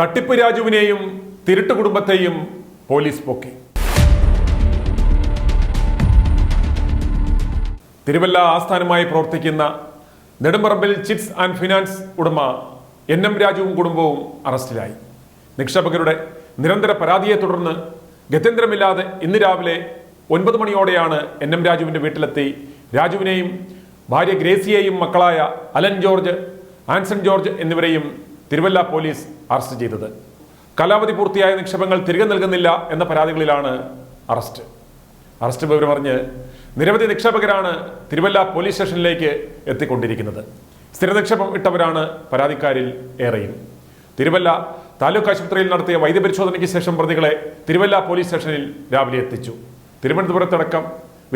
തട്ടിപ്പ് രാജുവിനെയും തിരുട്ട് കുടുംബത്തെയും പോലീസ് പൊക്കി. തിരുവല്ല ആസ്ഥാനമായി പ്രവർത്തിക്കുന്ന നെടുമ്പറമ്പിൽ ചിറ്റ്സ് ആൻഡ് ഫിനാൻസ് ഉടമ എൻ.എം. രാജുവും കുടുംബവും അറസ്റ്റിലായി. നിക്ഷേപകരുടെ നിരന്തര പരാതിയെ തുടർന്ന് ഗത്യന്തരമില്ലാതെ ഇന്ന് രാവിലെ 9 മണിയോടെയാണ് എൻ.എം. രാജുവിന്റെ വീട്ടിലെത്തി രാജുവിനെയും ഭാര്യ ഗ്രേസിയെയും മക്കളായ അലൻ ജോർജ്, ആൻസൺ ജോർജ് എന്നിവരെയും തിരുവല്ല പോലീസ് അറസ്റ്റ് ചെയ്തത്. കാലാവധി പൂർത്തിയായ നിക്ഷേപങ്ങൾ തിരികെ നൽകുന്നില്ല എന്ന പരാതികളിലാണ് അറസ്റ്റ് വിവരമറിഞ്ഞ് നിരവധി നിക്ഷേപകരാണ് തിരുവല്ല പോലീസ് സ്റ്റേഷനിലേക്ക് എത്തിക്കൊണ്ടിരിക്കുന്നത്. സ്ഥിര നിക്ഷേപം ഇട്ടവരാണ് പരാതിക്കാരിൽ ഏറെയും. തിരുവല്ല താലൂക്ക് ആശുപത്രിയിൽ നടത്തിയ വൈദ്യപരിശോധനയ്ക്ക് ശേഷം പ്രതികളെ തിരുവല്ല പോലീസ് സ്റ്റേഷനിൽ രാവിലെ എത്തിച്ചു. തിരുവനന്തപുരത്തടക്കം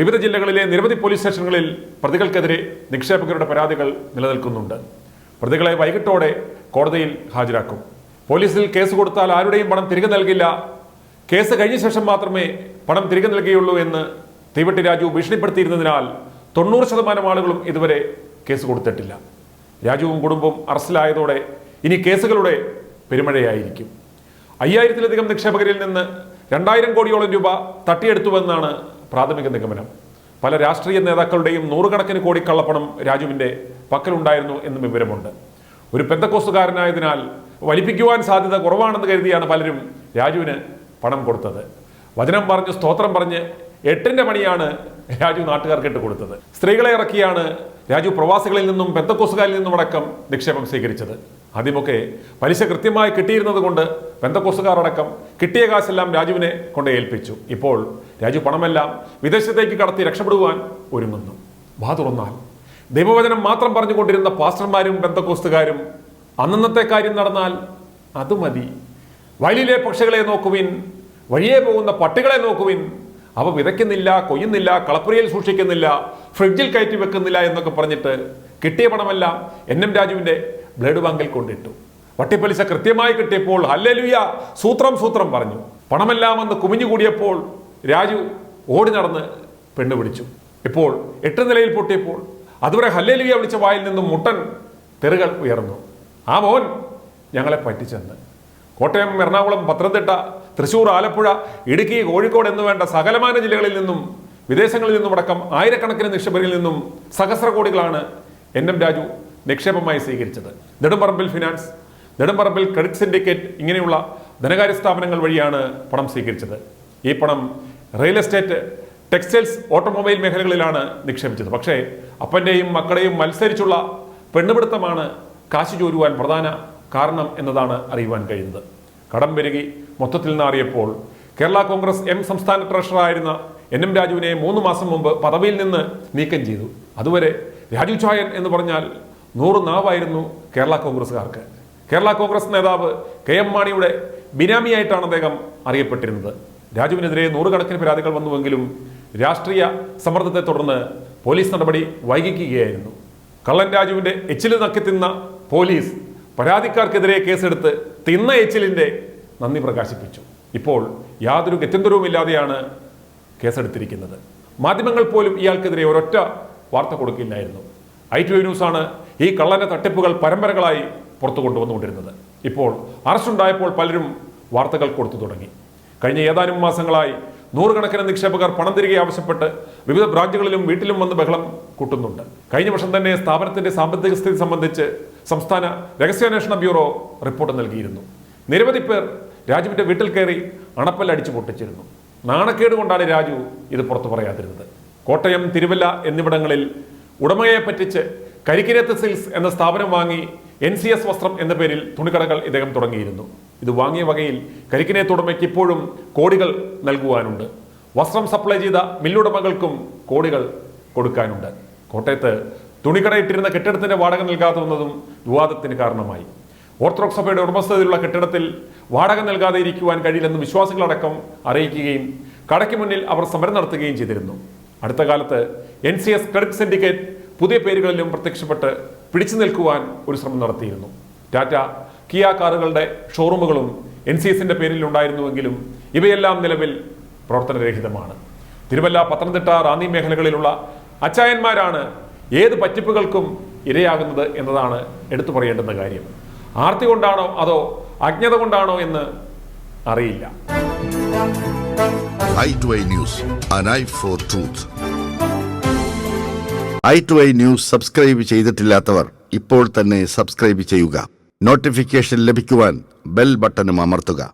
വിവിധ ജില്ലകളിലെ നിരവധി പോലീസ് സ്റ്റേഷനുകളിൽ പ്രതികൾക്കെതിരെ നിക്ഷേപകരുടെ പരാതികൾ നിലനിൽക്കുന്നുണ്ട്. പ്രതികളെ വൈകിട്ടോടെ കോടതിയിൽ ഹാജരാക്കും. പോലീസിൽ കേസ് കൊടുത്താൽ ആരുടെയും പണം തിരികെ നൽകില്ല, കേസ് കഴിഞ്ഞ ശേഷം മാത്രമേ പണം തിരികെ നൽകുകയുള്ളൂ എന്ന് തീവട്ടി രാജു ഭീഷണിപ്പെടുത്തിയിരുന്നതിനാൽ 90% ആളുകളും ഇതുവരെ കേസ് കൊടുത്തിട്ടില്ല. രാജുവും കുടുംബവും അറസ്റ്റിലായതോടെ ഇനി കേസുകളുടെ പെരുമഴയായിരിക്കും. 5000-ലധികം നിക്ഷേപകരിൽ നിന്ന് 2000 കോടിയോളം രൂപ തട്ടിയെടുത്തുവെന്നാണ് പ്രാഥമിക നിഗമനം. പല രാഷ്ട്രീയ നേതാക്കളുടെയും 100 കണക്കിന് കോടി കള്ളപ്പണം രാജുവിന്റെ പക്കലുണ്ടായിരുന്നു എന്നും വിവരമുണ്ട്. ഒരു പെന്തക്കോസ്തുകാരനായതിനാൽ വലിപ്പിക്കുവാൻ സാധ്യത കുറവാണെന്ന് കരുതിയാണ് പലരും രാജുവിന് പണം കൊടുത്തത്. വചനം പറഞ്ഞ് സ്തോത്രം പറഞ്ഞ് 8ന്റെ പണിയാണ് രാജു നാട്ടുകാർക്ക് ഇട്ട് കൊടുത്തത്. സ്ത്രീകളെ ഇറക്കിയാണ് രാജു പ്രവാസികളിൽ നിന്നും പെന്തക്കോസ്തുകാരിൽ നിന്നും അടക്കം നിക്ഷേപം സ്വീകരിച്ചത്. ആദ്യമൊക്കെ പലിശ കൃത്യമായി കിട്ടിയിരുന്നത് കൊണ്ട് പെന്തക്കോസ്തുകാർ അടക്കം കിട്ടിയ കാശെല്ലാം രാജുവിനെ കൊണ്ട് ഏൽപ്പിച്ചു. ഇപ്പോൾ രാജു പണമെല്ലാം വിദേശത്തേക്ക് കടത്തി രക്ഷപ്പെടുവാൻ ഒരുങ്ങുന്നു. വാ തുറന്നാൽ ദൈവവചനം മാത്രം പറഞ്ഞുകൊണ്ടിരുന്ന പാസ്റ്റർമാരും പെന്തക്കോസ്തുകാരും അന്നന്നത്തെ കാര്യം നടന്നാൽ അത് മതി, വയലിലെ പക്ഷികളെ നോക്കുവിൻ, വഴിയെ പോകുന്ന പട്ടികളെ നോക്കുവിൻ, അവ വിതയ്ക്കുന്നില്ല, കൊയ്യുന്നില്ല, കളപ്പുരയിൽ സൂക്ഷിക്കുന്നില്ല, ഫ്രിഡ്ജിൽ കയറ്റി വെക്കുന്നില്ല എന്നൊക്കെ പറഞ്ഞിട്ട് കിട്ടിയ പണമെല്ലാം എൻ.എം. രാജുവിന്റെ ബ്ലേഡ് ബാങ്കിൽ കൊണ്ടിട്ടു. വട്ടിപ്പലിശ കൃത്യമായി കിട്ടിയപ്പോൾ ഹല്ലേലൂയ സൂത്രം പറഞ്ഞു. പണമെല്ലാം അന്ന് കുമിഞ്ഞുകൂടിയപ്പോൾ രാജു ഓടി നടന്ന് പെണ്ണു പിടിച്ചു. ഇപ്പോൾ 8 നിലയിൽ പൊട്ടിയപ്പോൾ അതുവരെ ഹല്ലേലൂയ വിളിച്ച വായിൽ നിന്നും മുട്ടൻ തെറുകൾ ഉയർന്നു. ആ മോൻ ഞങ്ങളെ പറ്റിച്ചെന്ന്. കോട്ടയം, എറണാകുളം, പത്തനംതിട്ട, തൃശൂർ, ആലപ്പുഴ, ഇടുക്കി, കോഴിക്കോട് എന്ന് വേണ്ട സകലമാന ജില്ലകളിൽ നിന്നും വിദേശങ്ങളിൽ നിന്നും അടക്കം ആയിരക്കണക്കിന് നിക്ഷേപകരിൽ നിന്നും സഹസ്ര കോടികളാണ് എൻ.എം. രാജു നിക്ഷേപമായി സ്വീകരിച്ചത്. Nedumparambil finance, Nedumparambil credit syndicate ഇങ്ങനെയുള്ള ധനകാര്യ സ്ഥാപനങ്ങൾ വഴിയാണ് പണം സ്വീകരിച്ചത്. ഈ പണം റിയൽ എസ്റ്റേറ്റ്, ടെക്സ്റ്റൈൽസ്, ഓട്ടോമൊബൈൽ മേഖലകളിലാണ് നിക്ഷേപിച്ചത്. പക്ഷേ അപ്പന്റെയും മക്കളെയും മത്സരിച്ചുള്ള പെണ്ണുപിടുത്തമാണ് കാശ് ചോരുവാൻ പ്രധാന കാരണം എന്നതാണ് അറിയുവാൻ കഴിയുന്നത്. കടം പെരുകി മൊത്തത്തിൽ നാറിയപ്പോൾ കേരള കോൺഗ്രസ് എം സംസ്ഥാന ട്രഷററായിരുന്ന എൻ.എം. രാജുവിനെ 3 മാസം മുമ്പ് പദവിയിൽ നിന്ന് നീക്കം ചെയ്തു. അതുവരെ രാജു ചായൻ എന്ന് പറഞ്ഞാൽ 100 നാവായിരുന്നു കേരള കോൺഗ്രസ്സുകാർക്ക്. കേരള കോൺഗ്രസ് നേതാവ് കെ.എം. മാണിയുടെ ബിനാമിയായിട്ടാണ് അദ്ദേഹം അറിയപ്പെട്ടിരുന്നത്. രാജുവിനെതിരെ 100 കണക്കിന് പരാതികൾ വന്നുവെങ്കിലും രാഷ്ട്രീയ സമ്മർദ്ദത്തെ തുടർന്ന് പോലീസ് നടപടി വൈകിക്കുകയായിരുന്നു. കള്ളൻ രാജുവിന്റെ എച്ചില് നക്കി തിന്ന പോലീസ് പരാതിക്കാർക്കെതിരെ കേസെടുത്ത് തിന്ന എച്ചിലിന്റെ നന്ദി പ്രകാശിപ്പിച്ചു. ഇപ്പോൾ യാതൊരു ഗത്യന്തരവുമില്ലാതെയാണ് കേസെടുത്തിരിക്കുന്നത്. മാധ്യമങ്ങൾ പോലും ഇയാൾക്കെതിരെ ഒരൊറ്റ വാർത്ത കൊടുക്കില്ലായിരുന്നു. i2 ന്യൂസാണ് ഈ കള്ളന്റെ തട്ടിപ്പുകൾ പരമ്പരകളായി പുറത്തു കൊണ്ടുവന്നുകൊണ്ടിരുന്നത്. ഇപ്പോൾ അറസ്റ്റുണ്ടായപ്പോൾ പലരും വാർത്തകൾ കൊടുത്തു തുടങ്ങി. കഴിഞ്ഞ ഏതാനും മാസങ്ങളായി 100 കണക്കിന് നിക്ഷേപകർ പണം തിരികെ ആവശ്യപ്പെട്ട് വിവിധ ബ്രാഞ്ചുകളിലും വീട്ടിലും വന്ന് ബഹളം കൂട്ടുന്നുണ്ട്. കഴിഞ്ഞ വർഷം തന്നെ സ്ഥാപനത്തിന്റെ സാമ്പത്തിക സ്ഥിതി സംബന്ധിച്ച് സംസ്ഥാന രഹസ്യാന്വേഷണ ബ്യൂറോ റിപ്പോർട്ട് നൽകിയിരുന്നു. നിരവധി പേർ രാജുവിന്റെ വീട്ടിൽ കയറി അണപ്പൽ അടിച്ചു പൊട്ടിച്ചിരുന്നു. നാണക്കേട് കൊണ്ടാണ് രാജു ഇത് പുറത്തു പറയാതിരുന്നത്. കോട്ടയം, തിരുവല്ല എന്നിവിടങ്ങളിൽ ഉടമയെ പറ്റിച്ച് കരിക്കിനത്ത് സിൽസ് എന്ന സ്ഥാപനം വാങ്ങി NCS വസ്ത്രം എന്ന പേരിൽ തുണിക്കടകൾ ഇദ്ദേഹം തുടങ്ങിയിരുന്നു. ഇത് വാങ്ങിയ വകയിൽ കരിക്കിനത്ത് ഉടമയ്ക്ക് ഇപ്പോഴും കോടികൾ നൽകുവാനുണ്ട്. വസ്ത്രം സപ്ലൈ ചെയ്ത മില്ലുടമകൾക്കും കോടികൾ കൊടുക്കാനുണ്ട്. കോട്ടയത്ത് തുണിക്കടയിട്ടിരുന്ന കെട്ടിടത്തിന്റെ വാടക നൽകാതെ വന്നതും വിവാദത്തിന് കാരണമായി. ഓർത്തഡോക്സ് സഭയുടെ ഉടമസ്ഥതയിലുള്ള കെട്ടിടത്തിൽ വാടക നൽകാതെ ഇരിക്കുവാൻ കഴിയില്ലെന്ന് വിശ്വാസികളടക്കം അറിയിക്കുകയും കടയ്ക്ക് മുന്നിൽ അവർ സമരം നടത്തുകയും ചെയ്തിരുന്നു. അടുത്ത കാലത്ത് NCS ക്രെഡിറ്റ് സിൻഡിക്കേറ്റ് പുതിയ പേരുകളിലും പ്രത്യക്ഷപ്പെട്ട് പിടിച്ചു നിൽക്കുവാൻ ഒരു ശ്രമം നടത്തിയിരുന്നു. ടാറ്റ, കിയ കാറുകളുടെ ഷോറൂമുകളും NCSന്റെ പേരിൽ ഉണ്ടായിരുന്നുവെങ്കിലും ഇവയെല്ലാം നിലവിൽ പ്രവർത്തനരഹിതമാണ്. തിരുവല്ല, പത്തനംതിട്ട, റാന്നി മേഖലകളിലുള്ള അച്ചായന്മാരാണ് ഏത് പറ്റിപ്പുകൾക്കും ഇരയാകുന്നത് എന്നതാണ് എടുത്തു പറയേണ്ടുന്ന കാര്യം. ആർത്തി കൊണ്ടാണോ അതോ അജ്ഞത കൊണ്ടാണോ എന്ന് അറിയില്ല. i2i News, an eye for truth. i2i News subscribe ചെയ്തിട്ടില്ലാത്തവർ ഇപ്പോൾ തന്നെ സബ്സ്ക്രൈബ് ചെയ്യുക. നോട്ടിഫിക്കേഷൻ ലഭിക്കുവാൻ ബെൽ ബട്ടണും അമർത്തുക.